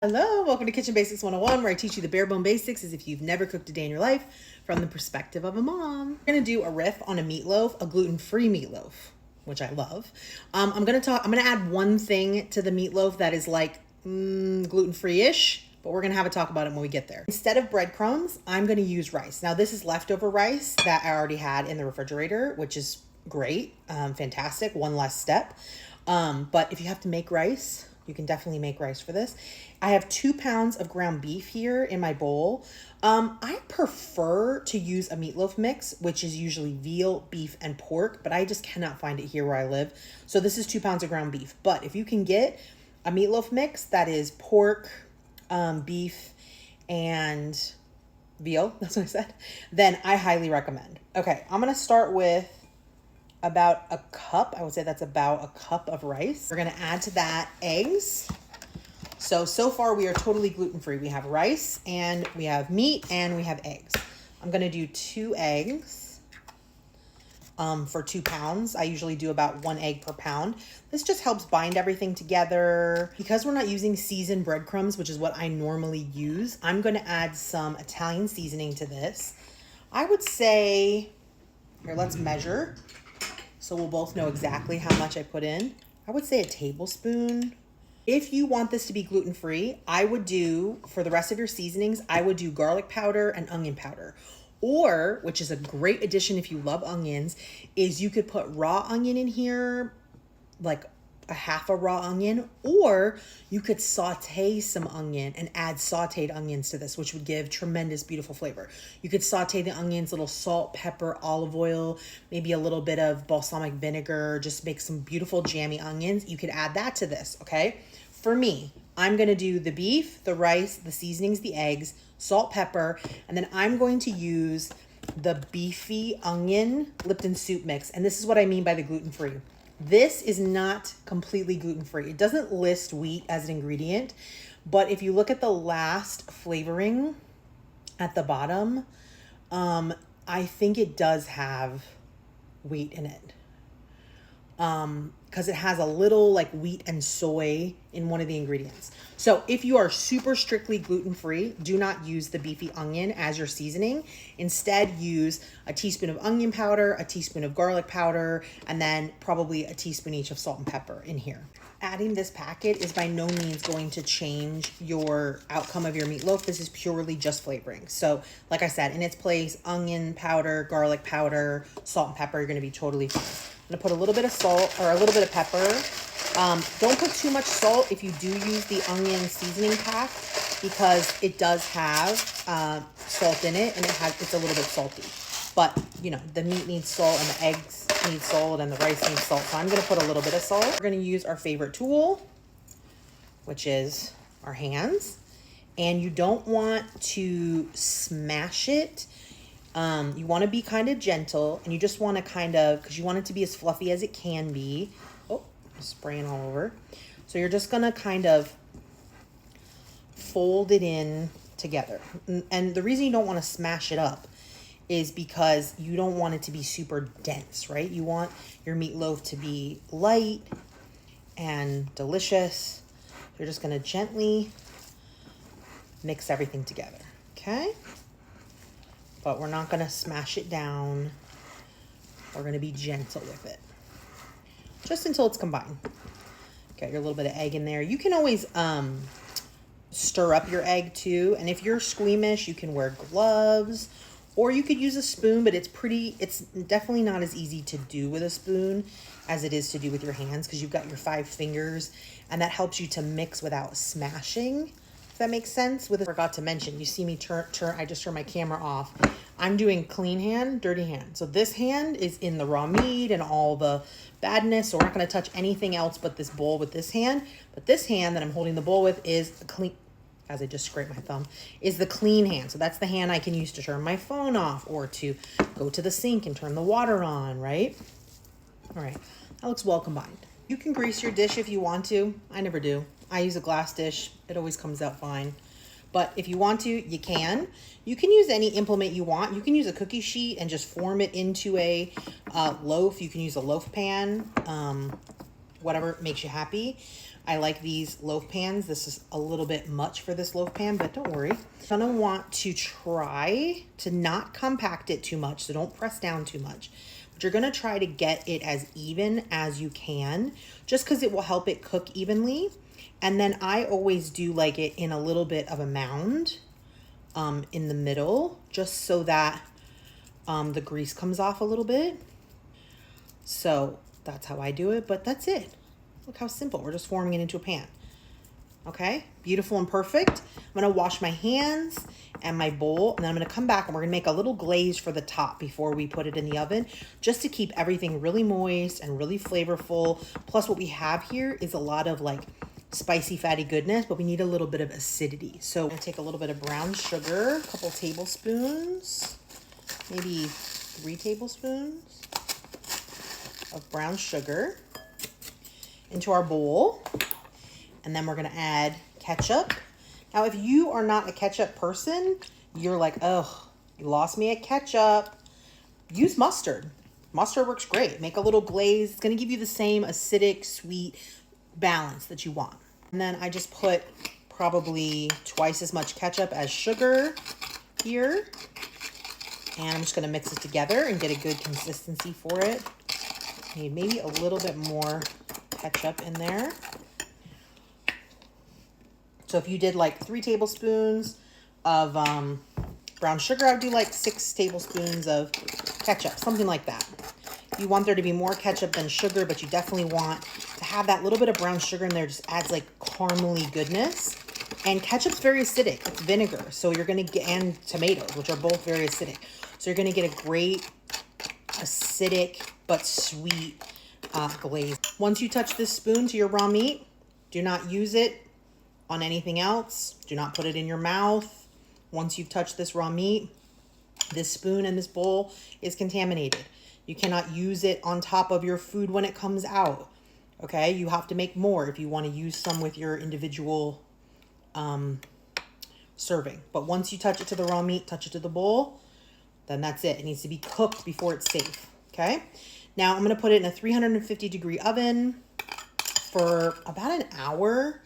Hello, welcome to Kitchen Basics 101, where I teach you the bare bone basics as if you've never cooked a day in your life from the perspective of a mom. We're gonna do a riff on a meatloaf, a gluten-free meatloaf, which I love. I'm gonna add one thing to the meatloaf that is like gluten-free-ish, but we're gonna have a talk about it when we get there. Instead of breadcrumbs, I'm gonna use rice. Now this is leftover rice that I already had in the refrigerator, which is great, fantastic, one less step. But if you have to make rice, you can definitely make rice for this. I have 2 pounds of ground beef here in my bowl. I prefer to use a meatloaf mix, which is usually veal, beef, and pork, but I just cannot find it here where I live. So this is 2 pounds of ground beef. But if you can get a meatloaf mix that is pork, beef, and veal, that's what I said, then I highly recommend. Okay, I'm gonna start with about a cup. I would say that's about a cup of rice. We're gonna add to that eggs. So far we are totally gluten-free. We have rice and we have meat and we have eggs. I'm gonna do 2 eggs for 2 pounds. I usually do about 1 egg per pound. This just helps bind everything together. Because we're not using seasoned breadcrumbs, which is what I normally use, I'm gonna add some Italian seasoning to this. I would say, here, let's measure, so we'll both know exactly how much I put in. I would say a tablespoon. If you want this to be gluten-free, I would do, for the rest of your seasonings, I would do garlic powder and onion powder. Or, which is a great addition if you love onions, is you could put raw onion in here, like a half a raw onion, or you could saute some onion and add sauteed onions to this, which would give tremendous, beautiful flavor. You could saute the onions, little salt, pepper, olive oil, maybe a little bit of balsamic vinegar, just make some beautiful jammy onions. You could add that to this, okay? For me, I'm gonna do the beef, the rice, the seasonings, the eggs, salt, pepper, and then I'm going to use the beefy onion Lipton soup mix. And this is what I mean by the gluten-free. This is not completely gluten-free. It doesn't list wheat as an ingredient, but if you look at the last flavoring at the bottom, I think it does have wheat in it. Because it has a little like wheat and soy in one of the ingredients. So if you are super strictly gluten-free, do not use the beefy onion as your seasoning. Instead, use a teaspoon of onion powder, a teaspoon of garlic powder, and then probably a teaspoon each of salt and pepper in here. Adding this packet is by no means going to change your outcome of your meatloaf. This is purely just flavoring. So like I said, in its place, onion powder, garlic powder, salt and pepper, you're gonna be totally fine. I'm gonna put a little bit of salt or a little bit of pepper. Don't put too much salt if you do use the onion seasoning pack, because it does have salt in it and it's a little bit salty. But you know, the meat needs salt and the eggs need salt and the rice needs salt. So I'm gonna put a little bit of salt. We're gonna use our favorite tool, which is our hands. And you don't want to smash it. You want to be kind of gentle, and you just want to kind of, because you want it to be as fluffy as it can be. Oh, spraying all over. So you're just going to kind of fold it in together. And the reason you don't want to smash it up is because you don't want it to be super dense, right? You want your meatloaf to be light and delicious. You're just going to gently mix everything together, okay? But we're not gonna smash it down. We're gonna be gentle with it, just until it's combined. Got your little bit of egg in there. You can always stir up your egg too. And if you're squeamish, you can wear gloves, or you could use a spoon, but it's definitely not as easy to do with a spoon as it is to do with your hands, because you've got your 5 fingers, and that helps you to mix without smashing. If that makes sense. I forgot to mention, you see me I just turned my camera off. I'm doing clean hand, dirty hand. So this hand is in the raw meat and all the badness. So we're not going to touch anything else but this bowl with this hand. But this hand that I'm holding the bowl with is the clean, as I just scraped my thumb, is the clean hand. So that's the hand I can use to turn my phone off or to go to the sink and turn the water on, right? All right, that looks well combined. You can grease your dish if you want to. I never do. I use a glass dish. It always comes out fine. But if you want to, you can. You can use any implement you want. You can use a cookie sheet and just form it into a loaf. You can use a loaf pan, whatever makes you happy. I like these loaf pans. This is a little bit much for this loaf pan, but don't worry. You're gonna want to try to not compact it too much, so don't press down too much. But you're gonna try to get it as even as you can, just because it will help it cook evenly. And then I always do like it in a little bit of a mound in the middle, just so that the grease comes off a little bit. So that's how I do it, but that's it. Look how simple. We're just forming it into a pan. Okay, beautiful and perfect. I'm gonna wash my hands and my bowl, and then I'm gonna come back and we're gonna make a little glaze for the top before we put it in the oven, just to keep everything really moist and really flavorful. Plus what we have here is a lot of like spicy, fatty goodness, but we need a little bit of acidity. So I'm gonna take a little bit of brown sugar, a couple tablespoons, maybe 3 tablespoons of brown sugar into our bowl. And then we're gonna add ketchup. Now, if you are not a ketchup person, you're like, oh, you lost me at ketchup. Use mustard. Mustard works great. Make a little glaze. It's gonna give you the same acidic, sweet balance that you want. And then I just put probably twice as much ketchup as sugar here. And I'm just gonna mix it together and get a good consistency for it. Need maybe a little bit more ketchup in there. So if you did like 3 tablespoons of brown sugar, I would do like 6 tablespoons of ketchup, something like that. You want there to be more ketchup than sugar, but you definitely want to have that little bit of brown sugar in there. Just adds like caramely goodness. And ketchup's very acidic. It's vinegar. So you're going to get, and tomatoes, which are both very acidic. So you're going to get a great acidic but sweet glaze. Once you touch this spoon to your raw meat, do not use it on anything else. Do not put it in your mouth. Once you've touched this raw meat, this spoon and this bowl is contaminated. You cannot use it on top of your food when it comes out. Okay, you have to make more if you want to use some with your individual serving. But once you touch it to the raw meat, touch it to the bowl, then that's it. It needs to be cooked before it's safe. Okay, now I'm going to put it in a 350-degree oven for about an hour.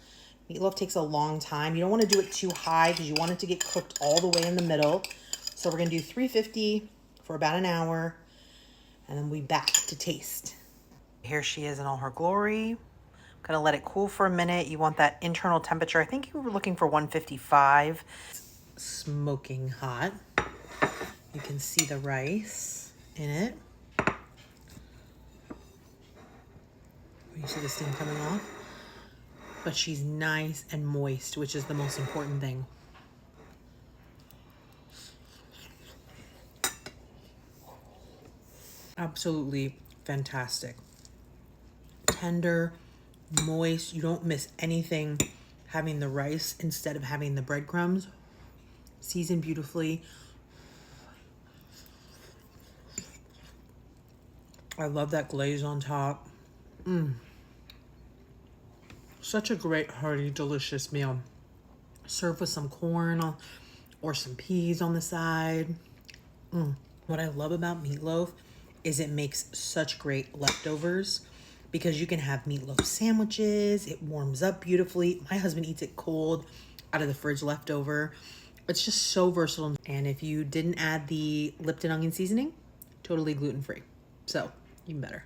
Meatloaf takes a long time. You don't want to do it too high because you want it to get cooked all the way in the middle. So we're going to do 350 for about an hour, and then we'll be back to taste. Here she is in all her glory. I'm going to let it cool for a minute. You want that internal temperature. I think you were looking for 155. It's smoking hot. You can see the rice in it. You see the steam coming off? But she's nice and moist, which is the most important thing. Absolutely fantastic. Tender, moist. You don't miss anything having the rice instead of having the breadcrumbs. Seasoned beautifully. I love that glaze on top. Such a great, hearty, delicious meal. Serve with some corn or some peas on the side. What I love about meatloaf is it makes such great leftovers because you can have meatloaf sandwiches. It warms up beautifully. My husband eats it cold out of the fridge leftover. It's just so versatile. And if you didn't add the Lipton onion seasoning, totally gluten-free. So even better.